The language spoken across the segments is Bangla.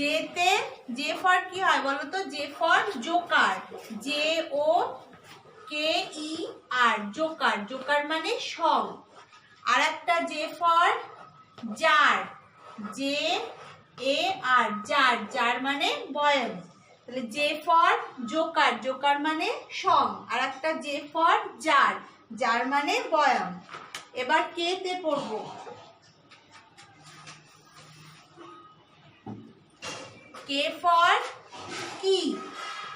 যেতে যে ফর কি হয় বলো তো? J for joker, J O K E R, joker. Joker মানে সং। আর একটা J for jar, J A R, jar. Jar মানে বয়াম। তাহলে যে ফর জোকার, জোকার মানে সং। আর একটা যে ফর জার, জার মানে বয়াম। এবার কে তে পড়বো। কে ফর কি,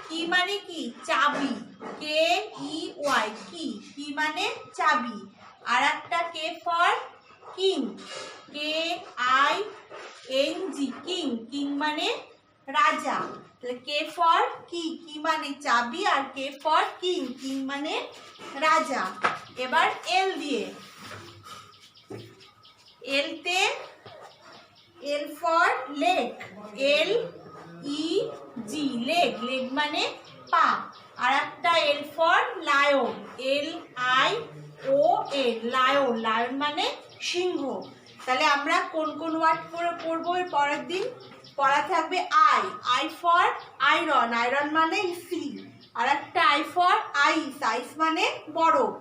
কি মানে কি? চাবি। কে ই ওয়াই, কি। কি মানে চাবি। আর একটা K for king, K I N G, king. King মানে রাজা। তাহলে কে ফর কি, কি মানে চাবি। আর কে ফর কিং, কিং মানে রাজা। এবার এল দিয়ে, এল তে L for leg, L E G, leg. Leg মানে পা। আর একটা L for lion, L I O N, lion. Lion মানে সিংহ। তাহলে আমরা কোন কোন ওয়ার্ড পড়বো এর পরের দিন? পড়া থাকবে I, I for iron, iron মানে ইস্ত্রি। আর একটা আই ফর আইস, আইস মানে বরফ।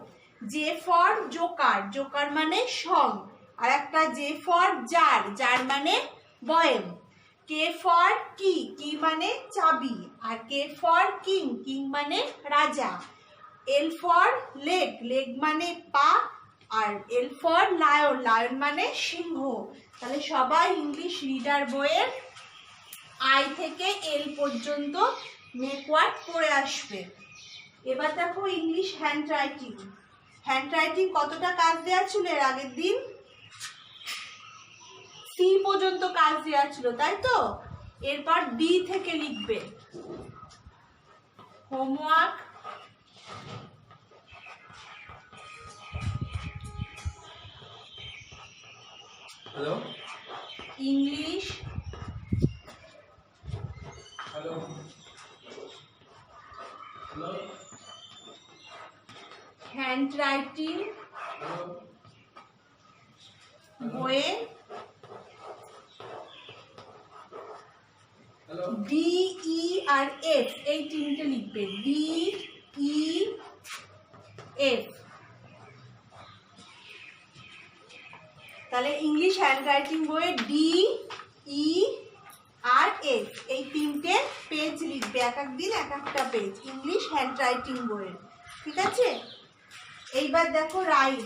জে ফর জোকার, জোকার মানে সং। আর একটা জে ফর জার, জার মানে বয়েম। কে ফর কি, কি মানে চাবি। আর কে ফর কিং, কিং মানে রাজা। এল ফর লেগ, লেগ মানে পা। আর এল ফর লায়ন, লায়ন মানে সিংহ। তাহলে সবাই ইংলিশ রিডার বইয়ের আই থেকে এল পর্যন্ত মেক ওয়ার্ড পড়ে আসবে। এবার দেখো English hand writing. Hand writing কতটা কাজ দেওয়া ছিল এর আগের দিন? সি পর্যন্ত কাজ দেওয়া ছিল, তাই তো? এরপর ডি থেকে লিখবে। হোমওয়ার্ক ইংলিশ হ্যান্ড রাইটিং বইয়ে ডি ই আর এফ, এই তিনটে লিখবে। D E F. তাহলে ইংলিশ হ্যান্ড রাইটিং বইয়ে ডি ই আর এফ, এই তিনটে পেজ লিখবে। এক এক দিন এক একটা পেজ ইংলিশ হ্যান্ড রাইটিং বইয়ের, ঠিক আছে? এইবার দেখো রাইম।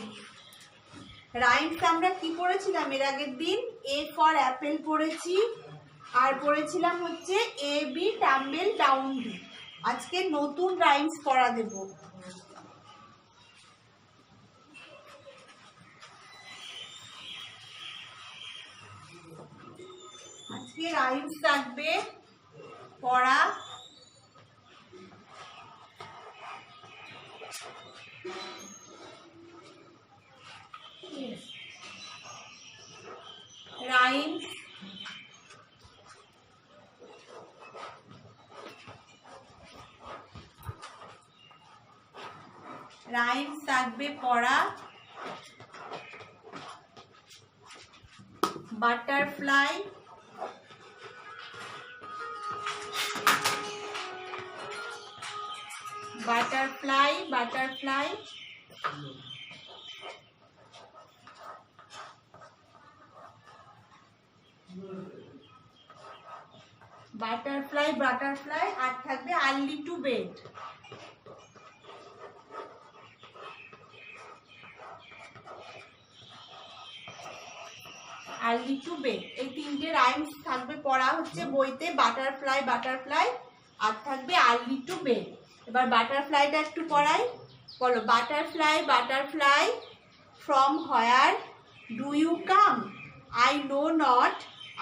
রাইমস আমরা কি পড়েছিলাম এর আগের দিন? এ ফর অ্যাপেল পড়েছি, আর পড়েছিলাম হচ্ছে A B tumble down B. আজকে নতুন রাইমস পড়া দেব। আজকে রাইমস থাকবে পড়া। রাইমস রাইমস থাকবে পড়া। Butterfly, butterfly, butterfly. Butterfly, butterfly. আর থাকবে early to bed. Early to bed, এই তিনটে রাইমস থাকবে পড়া হচ্ছে বইতে। বাটারফ্লাই, বাটারফ্লাই, আর থাকবে আর্লি টু বেড। এবার বাটারফ্লাইটা একটু পড়াই। বলো, butterfly, butterfly, from where do you come? I know not,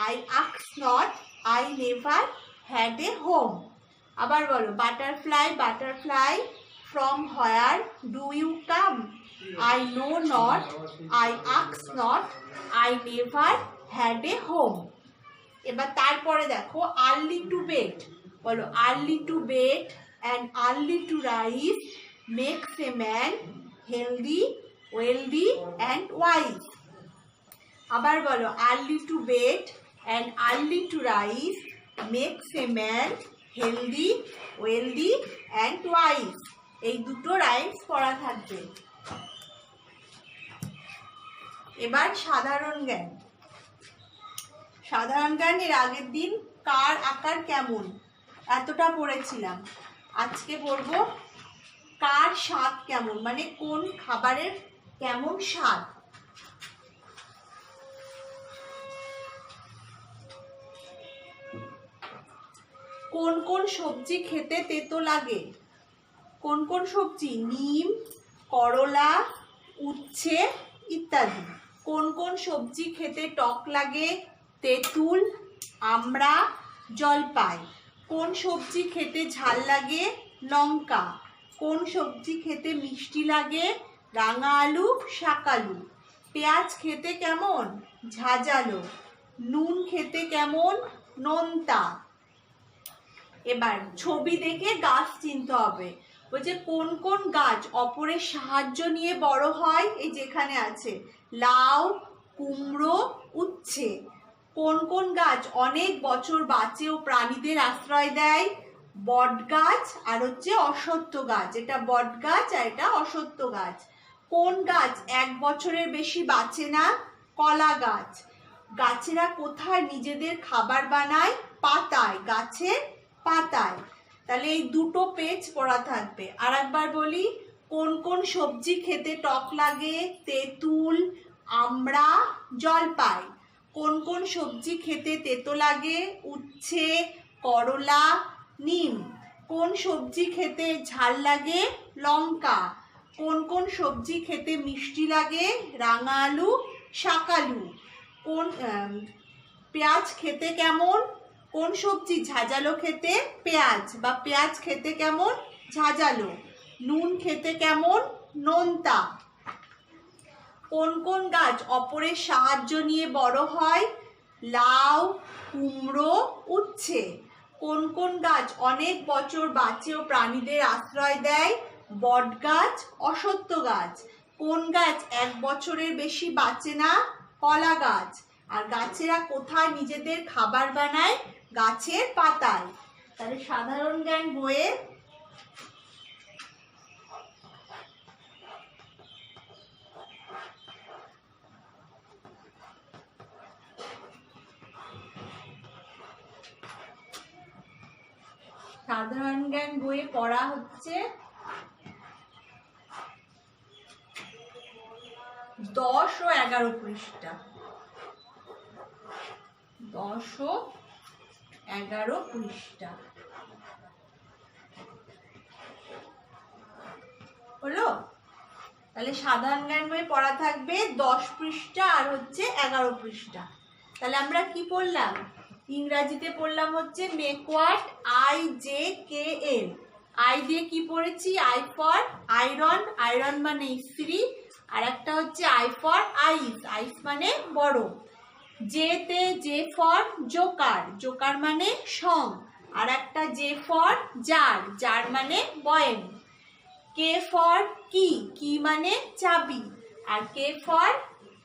I ask not, I never had a home. আবার বলো, butterfly, butterfly, from where do you come? I know not, I ask not, I never had a home. এবার তারপরে দেখো early to bed। বলো, early to bed and early to rise makes a man healthy, wealthy and wise. আবার বলো, early to bed and early to rise makes a man healthy, wealthy and wise. এই দুটো রাইমস পড়া থাকবে। এবার সাধারণ জ্ঞান। সাধারণ জ্ঞান এর আগের দিন কার আকার কেমন এতটা পড়েছিলাম। আজকে পড়বো কার স্বাদ কেমন, মানে কোন খাবারের কেমন স্বাদ। কোন কোন সবজি খেতে তেতো লাগে? কোন কোন সবজি? নিম, করলা, উচ্ছে ইত্যাদি। কোন কোন সবজি খেতে টক লাগে? তেঁতুল, আমড়া, জলপাই। কোন সবজি খেতে ঝাল লাগে? লঙ্কা। কোন সবজি খেতে মিষ্টি লাগে? রাঙা আলু, শাকালু। পেঁয়াজ খেতে কেমন? ঝাঁঝালো। নুন খেতে কেমন? নোনতা। এবার ছবি দেখে গাছ চিনতে হবে। বলছে কোন কোন গাছ অপরের সাহায্য নিয়ে বড় হয়? এই যেখানে আছে লাউ, কুমড়ো, উচ্ছে। কোন কোন গাছ অনেক বছর বাঁচে ও প্রাণীদের আশ্রয় দেয়? বট গাছ আর হচ্ছে অশ্বত্থ গাছ। এটা বট গাছ আর এটা অশ্বত্থ গাছ। কোন গাছ 1 বছরের বেশি বাঁচে না? কলা গাছ। গাছেরা কোথায় নিজেদের খাবার বানায়? পাতায়, গাছের পাতায়। তাহলে এই দুটো পেজ পড়া থাকবে। আর একবার বলি, কোন কোন সবজি খেতে টক লাগে? তেঁতুল, আমড়া, জলপাই। কোন কোন সবজি খেতে তেতো লাগে? উচ্ছে, করলা, নিম। কোন সবজি খেতে ঝাল লাগে? লঙ্কা। কোন কোন সবজি খেতে মিষ্টি লাগে? রাঙা আলু, শাকালু। কোন পেঁয়াজ খেতে কেমন? কোন সবজি ঝাঁঝালো খেতে? পেঁয়াজ, বা পেঁয়াজ খেতে কেমন? ঝাঁঝালো। নুন খেতে কেমন? নোনতা। কোন কোন গাছ অপরের সাহায্য নিয়ে বড় হয়? লাউ, কুমড়ো, উচ্ছে। কোন কোন গাছ অনেক বছর বাঁচে ও প্রাণীদের আশ্রয় দেয়? বট গাছ, অশ্বত্থ গাছ। কোন গাছ 1 বছরের বেশি বাঁচে না? কলা গাছ। আর গাছেরা কোথায় নিজেদের খাবার বানায়? গাছের পাতায়। তাহলে সাধারণ জ্ঞান বইয়ে সাধারণ জ্ঞান বইয়ে পড়া হচ্ছে 10 ও 11 পৃষ্ঠা। 10 ও 11 পৃষ্ঠা হলো। তাহলে সাধারণ জ্ঞান বই পড়া থাকবে 10 পৃষ্ঠা আর হচ্ছে 11 পৃষ্ঠা। তাহলে আমরা কি পড়লাম? ইংরাজিতে পড়লাম হচ্ছে মেক ওয়ার্ড IJKL। আই দিয়ে কি পড়েছি? আই ফর আয়রন, আয়রন মানে ইস্ত্রি। আর একটা হচ্ছে আই ফর আইস, আইস মানে বরফ। জে তে জে ফর জোকার, জোকার মানে সং। আর একটা জে ফর জার, জার মানে বয়েম। কে ফর কি, কি মানে চাবি। আর কে ফর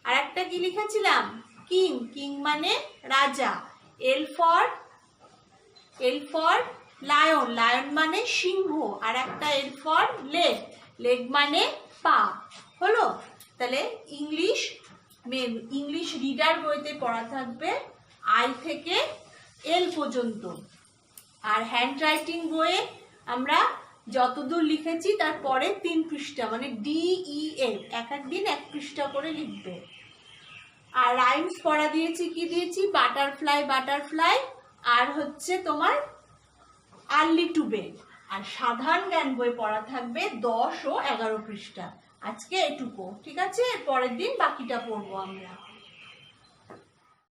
আর একটা কি লিখেছিলাম? কিং, কিং মানে রাজা। এল ফর লায়ন, লায়ন মানে সিংহ। আর একটা এল ফর লেগ, লেগ মানে পা। হলো। তাহলে ইংলিশ রিডার বইতে পড়া থাকবে আই থেকে এল পর্যন্ত। আর হ্যান্ড রাইটিং বইয়ে আমরা যতদূর লিখেছি তারপরে 3 পৃষ্ঠা মানে DEF, এক দিন 1 পৃষ্ঠা করে লিখবে। আর রাইমস পড়া দিয়েছি, কি দিয়েছি? বাটারফ্লাই, বাটারফ্লাই আর হচ্ছে তোমার আর্লি টু বেড। আর সাধারণ জ্ঞান বই পড়া থাকবে 10 ও 11 পৃষ্ঠা। আজকে এটুকু, ঠিক আছে? পরের দিন বাকিটা পড়বো আমরা।